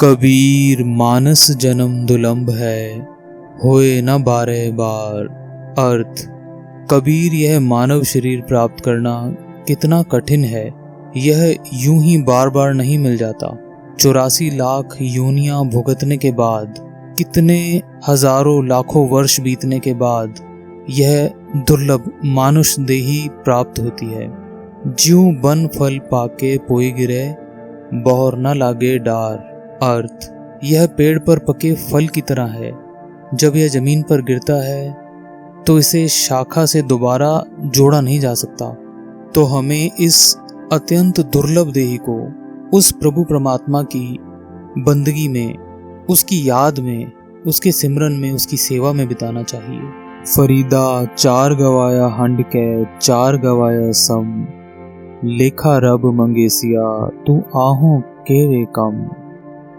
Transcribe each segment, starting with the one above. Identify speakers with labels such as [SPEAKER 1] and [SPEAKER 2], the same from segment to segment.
[SPEAKER 1] कबीर मानस जन्म दुलंभ है, होए न बारह बार। अर्थ, कबीर यह मानव शरीर प्राप्त करना कितना कठिन है, यह यूं ही बार बार नहीं मिल जाता। 84 लाख योनियां भुगतने के बाद, कितने हजारों लाखों वर्ष बीतने के बाद यह दुर्लभ मानुष देही प्राप्त होती है। ज्यों बन फल पाके पोई गिरे, बौर न लागे डार। अर्थ, यह पेड़ पर पके फल की तरह है। जब यह जमीन पर गिरता है तो इसे शाखा से दोबारा जोड़ा नहीं जा सकता। तो हमें इस अत्यंत दुर्लभ देही को उस प्रभु परमात्मा की बंदगी में, उसकी याद में, उसके सिमरन में, उसकी सेवा में बिताना चाहिए। फरीदा चार गवाया हंड के, चार गवाया सम। लेखा रब मंगेसिया, तू आहों के वे कम।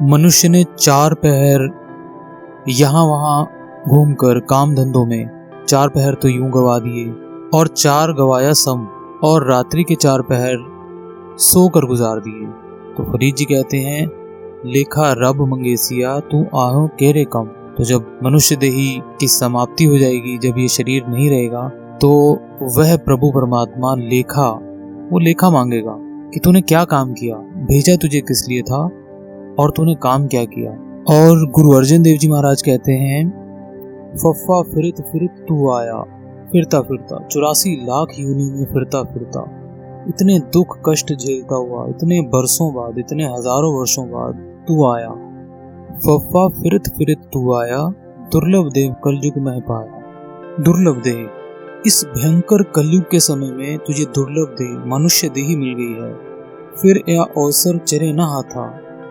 [SPEAKER 1] मनुष्य ने 4 पहर यहाँ वहाँ घूमकर काम धंधों में 4 पहर तो यूं गवा दिए, और 4 गवाया सम, और रात्रि के 4 पहर सोकर गुजार दिए। तो फरीद जी कहते हैं, लेखा रब मंगेसिया, तू आहों के रे कम। तो जब मनुष्य देही की समाप्ति हो जाएगी, जब ये शरीर नहीं रहेगा, तो वह प्रभु परमात्मा वो लेखा मांगेगा कि तूने क्या काम किया, भेजा तुझे किस लिए था और तूने काम क्या किया। और गुरु अर्जन देव जी महाराज कहते हैं, फफ्फा फिरत फिरत तू आया, फिरता फिरता 84 लाख योनि में फिरता फिरता, इतने दुख कष्ट झेलता हुआ, इतने बरसों बाद, इतने हजारों वर्षों बाद तू आया। फफ्फा फिरत फिरत तू आया, दुर्लभ देव कलयुग में पाया। दुर्लभ देह, इस भयंकर कलयुग के समय में तुझे दुर्लभ देह, मनुष्य देही मिल गई है। फिर यह अवसर चरे ना हाथा,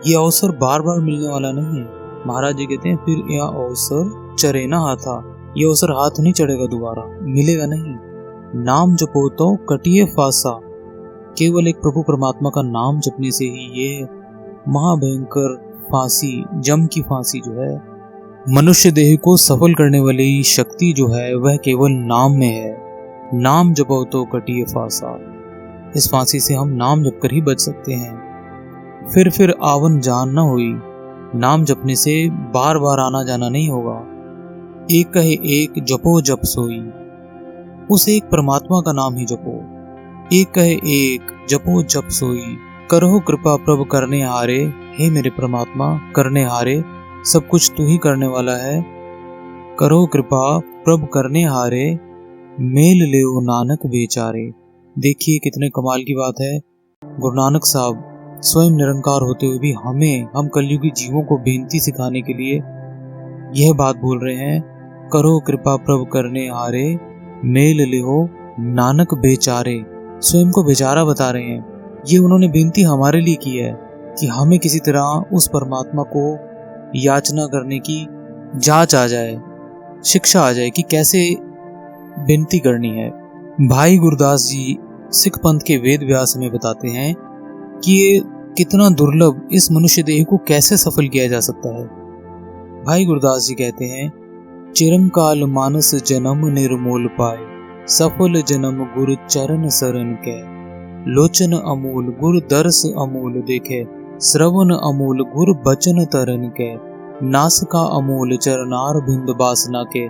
[SPEAKER 1] यह अवसर बार बार मिलने वाला नहीं है। महाराज जी कहते हैं, फिर यह अवसर चरे ना हाथा, यह अवसर हाथ नहीं चढ़ेगा, दोबारा मिलेगा नहीं। नाम जपो तो कटिए फांसा, केवल एक प्रभु परमात्मा का नाम जपने से ही ये महाभयंकर फांसी, जम की फांसी जो है, मनुष्य देह को सफल करने वाली शक्ति जो है, वह केवल नाम में है। नाम जपो तो कटिए फांसा, इस फांसी से हम नाम जप कर ही बच सकते हैं। फिर आवन जान न हुई, नाम जपने से बार बार आना जाना नहीं होगा। एक कहे एक जपो जप सोई, उस एक परमात्मा का नाम ही जपो। एक कहे एक जपो जप सोई, करो कृपा प्रभु करने हारे। हे मेरे परमात्मा करने हारे, सब कुछ तू ही करने वाला है। करो कृपा प्रभु करने हारे, मेल लेओ नानक बेचारे। देखिए कितने कमाल की बात है। गुरु नानक साहब स्वयं निरंकार होते हुए भी हम कलयुगी जीवों को बेनती सिखाने के लिए यह बात बोल रहे हैं, करो कृपा प्रभु करने हारे, मेल लेहो नानक बेचारे। स्वयं को बेचारा बता रहे हैं। ये उन्होंने बेनती हमारे लिए की है कि हमें किसी तरह उस परमात्मा को याचना करने की जांच आ जाए, शिक्षा आ जाए कि कैसे बेनती करनी है। भाई गुरदास जी सिख पंथ के वेद व्यास में बताते हैं कि ये कितना दुर्लभ इस मनुष्य देह को कैसे सफल किया जा सकता है। भाई गुरदास जी कहते हैं, चिरंकाल मानस जन्म निर्मूल पाए, सफल जन्म गुरु चरण शरण के। लोचन अमूल गुरु दर्श अमूल देखे, श्रवण अमूल गुरु बचन तरन के। नासिका अमूल चरनार बिंद बासना के,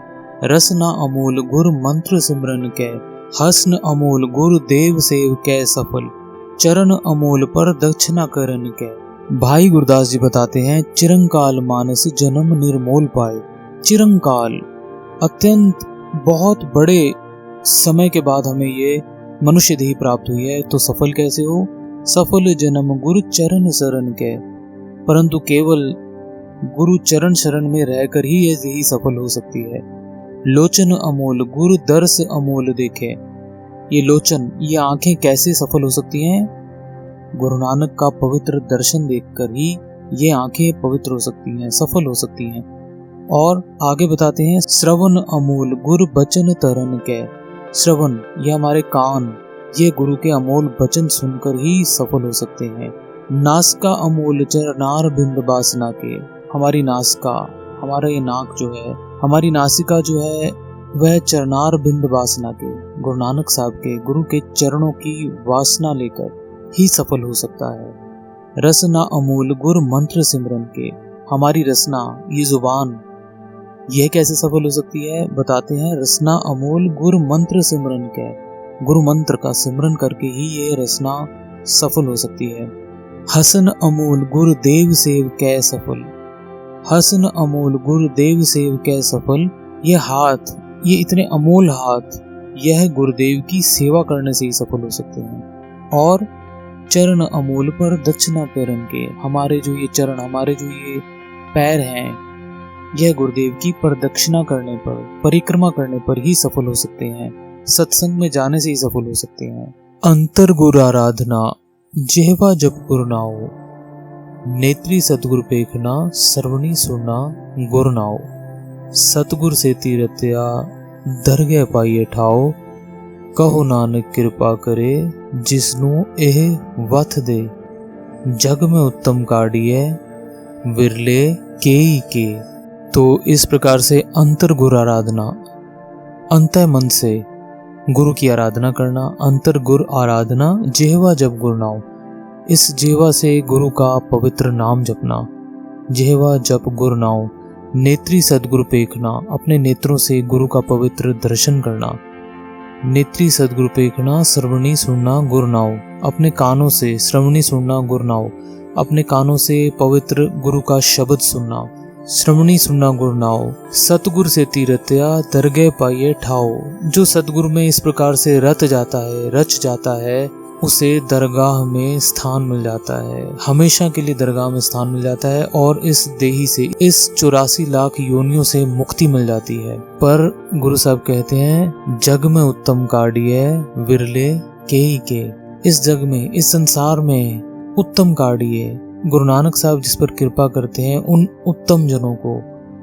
[SPEAKER 1] रसना अमूल गुरु मंत्र सिमरन के। हसन अमूल गुरु देव सेव के सफल, चरण अमूल पर दक्षिणा करन के। भाई गुरदास जी बताते हैं, चिरंकाल मानस जन्म निर्मूल पाए। चिरंकाल, अत्यंत बहुत बड़े समय के बाद हमें ये मनुष्य देह प्राप्त हुई है। तो सफल कैसे हो? सफल जन्म गुरु चरण शरण के, परंतु केवल गुरु चरण शरण में रहकर ही ये देही सफल हो सकती है। लोचन अमूल गुरु दर्श अमूल देखे, ये लोचन, ये आंखें कैसे सफल हो सकती हैं? गुरु नानक का पवित्र दर्शन देखकर ही ये आंखें पवित्र हो सकती हैं, सफल हो सकती हैं। और आगे बताते हैं, श्रवण अमूल गुरु बचन तरन के। श्रवण, ये हमारे कान, ये गुरु के अमूल वचन सुनकर ही सफल हो सकते हैं। नासिका अमूल चरनार बिंद बासना के, हमारी नासिका, हमारा ये नाक जो है, हमारी नासिका जो है, वह चरनार बिंद वासना के, गुरु नानक साहब के, गुरु के चरणों की वासना लेकर ही सफल हो सकता है। रसना अमूल गुर मंत्र सिमरन के। हमारी रसना, ये जुबान, यह कैसे सफल हो सकती है बताते हैं। रसना अमूल गुर मंत्र सिमरन के, गुरु मंत्र का सिमरन करके ही ये रसना सफल हो सकती है। हसन अमूल गुर देव सेव कै सफल, हसन अमूल गुर देव सेव कै सफल। ये हाथ, ये इतने अमूल हाथ, यह गुरुदेव की सेवा करने से ही सफल हो सकते हैं। और चरण अमूल पर दक्षिणा पेरन के, हमारे जो ये चरण, हमारे जो ये पैर हैं, यह गुरुदेव की प्रदक्षिणा करने पर, परिक्रमा करने पर ही सफल हो सकते हैं। सत्संग में जाने से ही सफल हो सकते हैं। अंतर गुर आराधना जेहवा जप गुरु नाओ, नेत्री सतगुरु पेखना श्रवणी सुरना गुरु नाओ। सतगुर से तीरत्या दरगह पाइए ठाओ, कहो नानक कृपा करे जिसनु एह वथ दे। जग में उत्तम काढ़िए विरले केई के। तो इस प्रकार से अंतर गुर आराधना, अंतः मन से गुरु की आराधना करना। अंतर गुर आराधना जेहवा जप गुरु नाम, इस जेहवा से गुरु का पवित्र नाम जपना। जेहवा जप गुरु नाम। नेत्री सदगुरु पेखना, अपने नेत्रों से गुरु का पवित्र दर्शन करना। नेत्री सदगुरु पेखना श्रवणी सुनना गुरु नाओ, अपने कानों से श्रवणी सुनना गुरु नाओ, अपने कानों से पवित्र गुरु का शब्द सुनना। श्रवणी सुनना गुरु नाओ। सतगुरु से तीरत्या दरगह पाइए ठाओ। जो सतगुरु में इस प्रकार से रत जाता है, रच जाता है, उसे दरगाह में स्थान मिल जाता है, हमेशा के लिए दरगाह में स्थान मिल जाता है। और इस देही से, इस 84 लाख योनियों से मुक्ति मिल जाती है। पर गुरु साहब कहते हैं, जग में उत्तम काढ़िए विरले केई के। इस जग में, इस संसार में उत्तम काढ़िए, गुरु नानक साहब जिस पर कृपा करते हैं, उन उत्तम जनों को,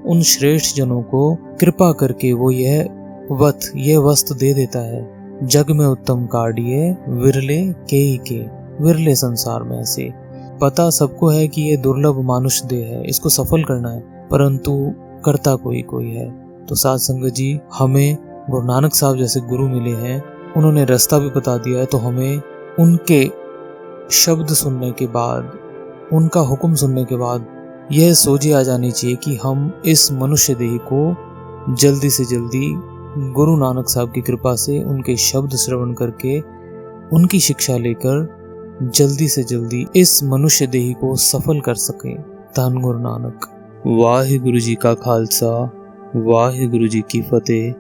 [SPEAKER 1] उन श्रेष्ठ जनों को कृपा करके वो यह वस्तु दे देता है। जग में उत्तम काढ़िए विरले केई के। विरले संसार में ऐसे, पता सबको है कि ये दुर्लभ मानुष देह है, इसको सफल करना है, परंतु करता कोई कोई है। तो साथ संगत जी, हमें गुरु नानक साहब जैसे गुरु मिले हैं, उन्होंने रास्ता भी बता दिया है। तो हमें उनके शब्द सुनने के बाद, उनका हुक्म सुनने के बाद यह सोची आ जानी चाहिए कि हम इस मनुष्य देह को जल्दी से जल्दी गुरु नानक साहब की कृपा से उनके शब्द श्रवण करके, उनकी शिक्षा लेकर जल्दी से जल्दी इस मनुष्य देही को सफल कर सके। धन गुरु नानक। वाहे गुरु जी का खालसा, वाहे गुरु जी की फतेह।